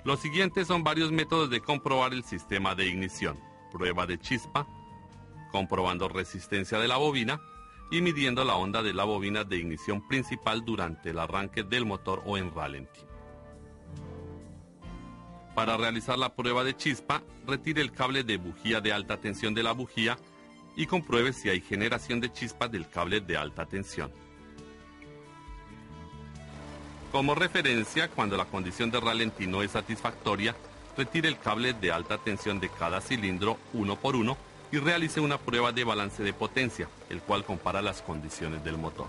Los siguientes son varios métodos de comprobar el sistema de ignición: prueba de chispa, comprobando resistencia de la bobina y midiendo la onda de la bobina de ignición principal durante el arranque del motor o en ralentí. Para realizar la prueba de chispa, retire el cable de bujía de alta tensión de la bujía y compruebe si hay generación de chispas del cable de alta tensión. Como referencia, cuando la condición de ralentí no es satisfactoria, retire el cable de alta tensión de cada cilindro uno por uno y realice una prueba de balance de potencia, el cual compara las condiciones del motor.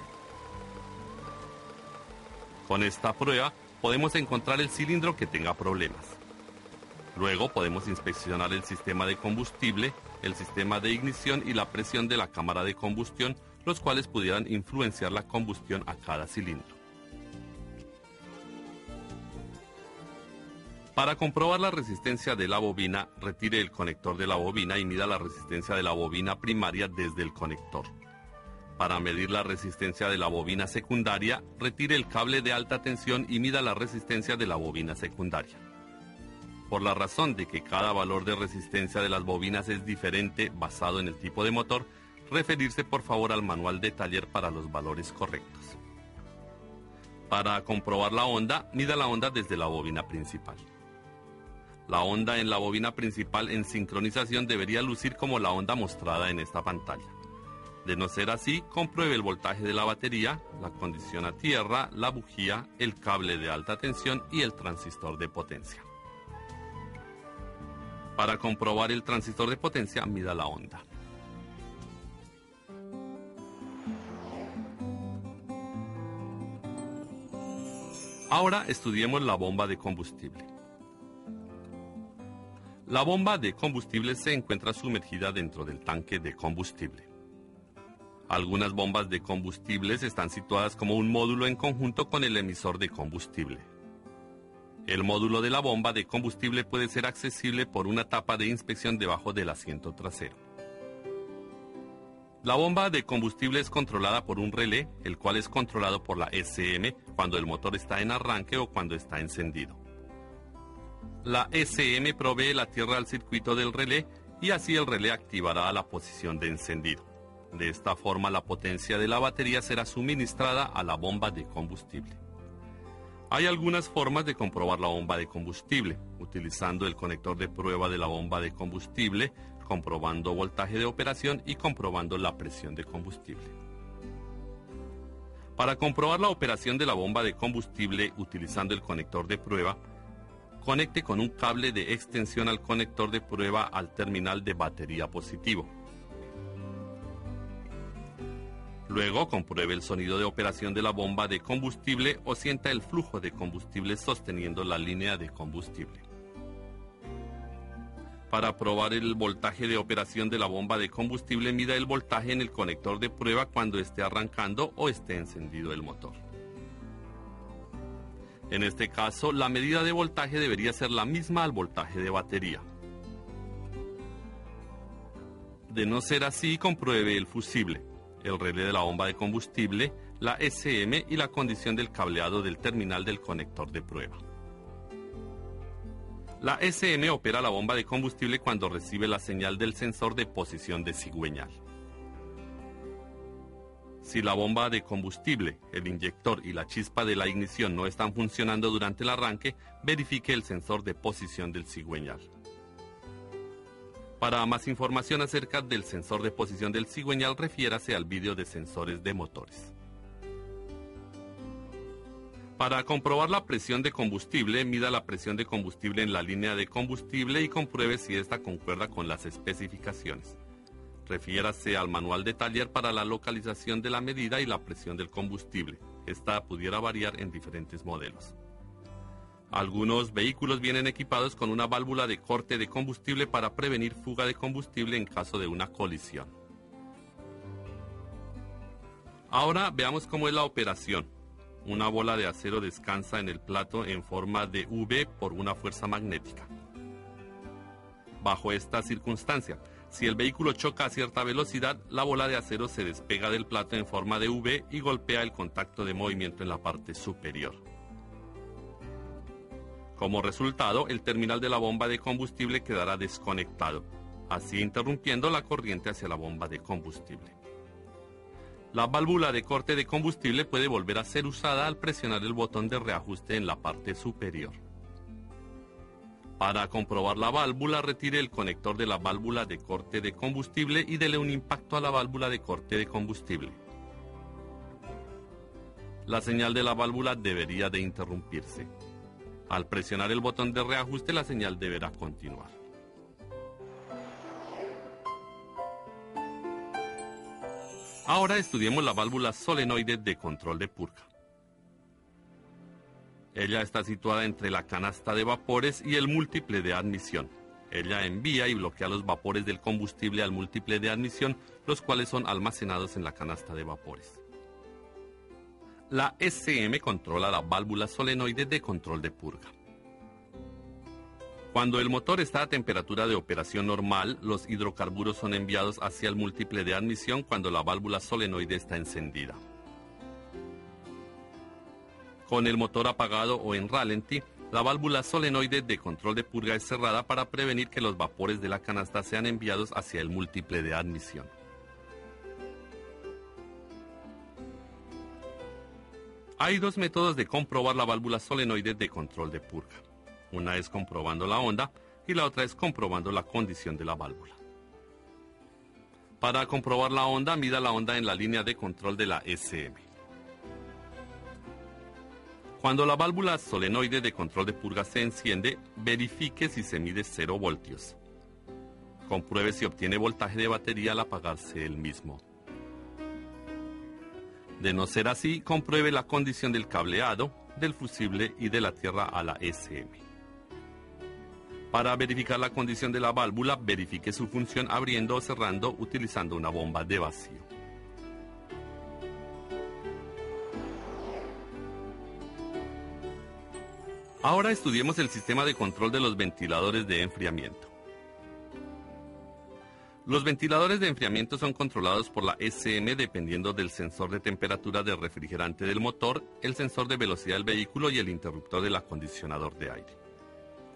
Con esta prueba podemos encontrar el cilindro que tenga problemas. Luego podemos inspeccionar el sistema de combustible, el sistema de ignición y la presión de la cámara de combustión, los cuales pudieran influenciar la combustión a cada cilindro. Para comprobar la resistencia de la bobina, retire el conector de la bobina y mida la resistencia de la bobina primaria desde el conector. Para medir la resistencia de la bobina secundaria, retire el cable de alta tensión y mida la resistencia de la bobina secundaria. Por la razón de que cada valor de resistencia de las bobinas es diferente basado en el tipo de motor, referirse por favor al manual de taller para los valores correctos. Para comprobar la onda, mida la onda desde la bobina principal. La onda en la bobina principal en sincronización debería lucir como la onda mostrada en esta pantalla. De no ser así, compruebe el voltaje de la batería, la condición a tierra, la bujía, el cable de alta tensión y el transistor de potencia. Para comprobar el transistor de potencia, mida la onda. Ahora estudiemos la bomba de combustible. La bomba de combustible se encuentra sumergida dentro del tanque de combustible. Algunas bombas de combustibles están situadas como un módulo en conjunto con el emisor de combustible. El módulo de la bomba de combustible puede ser accesible por una tapa de inspección debajo del asiento trasero. La bomba de combustible es controlada por un relé, el cual es controlado por la SM cuando el motor está en arranque o cuando está encendido. La SM provee la tierra al circuito del relé y así el relé activará la posición de encendido. De esta forma la potencia de la batería será suministrada a la bomba de combustible. Hay algunas formas de comprobar la bomba de combustible, utilizando el conector de prueba de la bomba de combustible, comprobando voltaje de operación y comprobando la presión de combustible. Para comprobar la operación de la bomba de combustible utilizando el conector de prueba, conecte con un cable de extensión al conector de prueba al terminal de batería positivo. Luego compruebe el sonido de operación de la bomba de combustible o sienta el flujo de combustible sosteniendo la línea de combustible. Para probar el voltaje de operación de la bomba de combustible, mida el voltaje en el conector de prueba cuando esté arrancando o esté encendido el motor. En este caso, la medida de voltaje debería ser la misma al voltaje de batería. De no ser así, compruebe el fusible, el relé de la bomba de combustible, la SM y la condición del cableado del terminal del conector de prueba. La SM opera la bomba de combustible cuando recibe la señal del sensor de posición de cigüeñal. Si la bomba de combustible, el inyector y la chispa de la ignición no están funcionando durante el arranque, verifique el sensor de posición del cigüeñal. Para más información acerca del sensor de posición del cigüeñal, refiérase al vídeo de sensores de motores. Para comprobar la presión de combustible, mida la presión de combustible en la línea de combustible y compruebe si ésta concuerda con las especificaciones. Refiérase al manual de taller para la localización de la medida y la presión del combustible. Esta pudiera variar en diferentes modelos. Algunos vehículos vienen equipados con una válvula de corte de combustible para prevenir fuga de combustible en caso de una colisión. Ahora veamos cómo es la operación. Una bola de acero descansa en el plato en forma de V por una fuerza magnética. Bajo esta circunstancia, si el vehículo choca a cierta velocidad, la bola de acero se despega del plato en forma de V y golpea el contacto de movimiento en la parte superior. Como resultado, el terminal de la bomba de combustible quedará desconectado, así interrumpiendo la corriente hacia la bomba de combustible. La válvula de corte de combustible puede volver a ser usada al presionar el botón de reajuste en la parte superior. Para comprobar la válvula, retire el conector de la válvula de corte de combustible y dele un impacto a la válvula de corte de combustible. La señal de la válvula debería de interrumpirse. Al presionar el botón de reajuste, la señal deberá continuar. Ahora estudiemos la válvula solenoide de control de purga. Ella está situada entre la canasta de vapores y el múltiple de admisión. Ella envía y bloquea los vapores del combustible al múltiple de admisión, los cuales son almacenados en la canasta de vapores. La SM controla la válvula solenoide de control de purga. Cuando el motor está a temperatura de operación normal, los hidrocarburos son enviados hacia el múltiple de admisión cuando la válvula solenoide está encendida. Con el motor apagado o en ralentí, la válvula solenoide de control de purga es cerrada para prevenir que los vapores de la canasta sean enviados hacia el múltiple de admisión. Hay dos métodos de comprobar la válvula solenoide de control de purga. Una es comprobando la onda y la otra es comprobando la condición de la válvula. Para comprobar la onda, mida la onda en la línea de control de la SM. Cuando la válvula solenoide de control de purga se enciende, verifique si se mide 0 voltios. Compruebe si obtiene voltaje de batería al apagarse el mismo. De no ser así, compruebe la condición del cableado, del fusible y de la tierra a la SM. Para verificar la condición de la válvula, verifique su función abriendo o cerrando utilizando una bomba de vacío. Ahora estudiemos el sistema de control de los ventiladores de enfriamiento. Los ventiladores de enfriamiento son controlados por la SM dependiendo del sensor de temperatura del refrigerante del motor, el sensor de velocidad del vehículo y el interruptor del acondicionador de aire.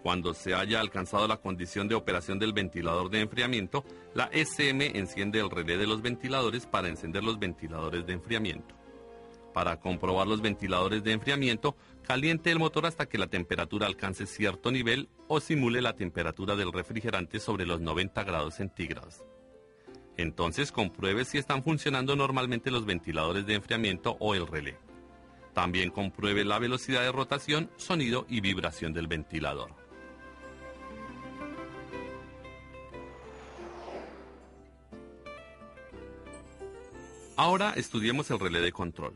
Cuando se haya alcanzado la condición de operación del ventilador de enfriamiento, la SM enciende el relé de los ventiladores para encender los ventiladores de enfriamiento. Para comprobar los ventiladores de enfriamiento, caliente el motor hasta que la temperatura alcance cierto nivel o simule la temperatura del refrigerante sobre los 90 grados centígrados. Entonces compruebe si están funcionando normalmente los ventiladores de enfriamiento o el relé. También compruebe la velocidad de rotación, sonido y vibración del ventilador. Ahora estudiemos el relé de control.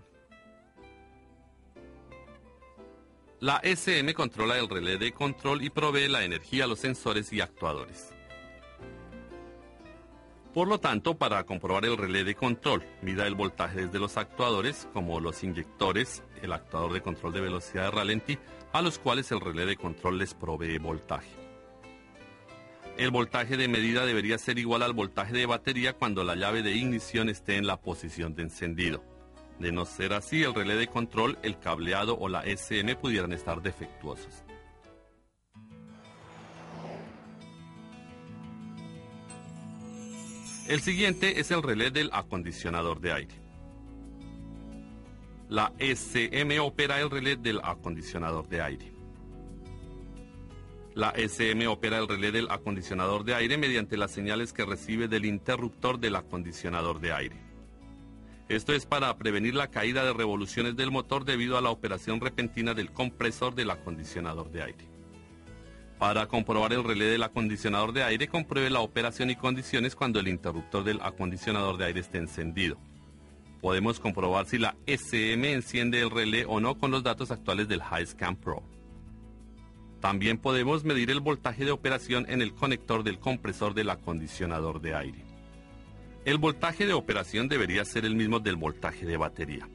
La SM controla el relé de control y provee la energía a los sensores y actuadores. Por lo tanto, para comprobar el relé de control, mida el voltaje desde los actuadores, como los inyectores, el actuador de control de velocidad de ralentí, a los cuales el relé de control les provee voltaje. El voltaje de medida debería ser igual al voltaje de batería cuando la llave de ignición esté en la posición de encendido. De no ser así, el relé de control, el cableado o la SM pudieran estar defectuosos. El siguiente es el relé del acondicionador de aire. La SM opera el relé del acondicionador de aire. La SM opera el relé del acondicionador de aire mediante las señales que recibe del interruptor del acondicionador de aire. Esto es para prevenir la caída de revoluciones del motor debido a la operación repentina del compresor del acondicionador de aire. Para comprobar el relé del acondicionador de aire, compruebe la operación y condiciones cuando el interruptor del acondicionador de aire esté encendido. Podemos comprobar si la SM enciende el relé o no con los datos actuales del HiScan Pro. También podemos medir el voltaje de operación en el conector del compresor del acondicionador de aire. El voltaje de operación debería ser el mismo del voltaje de batería.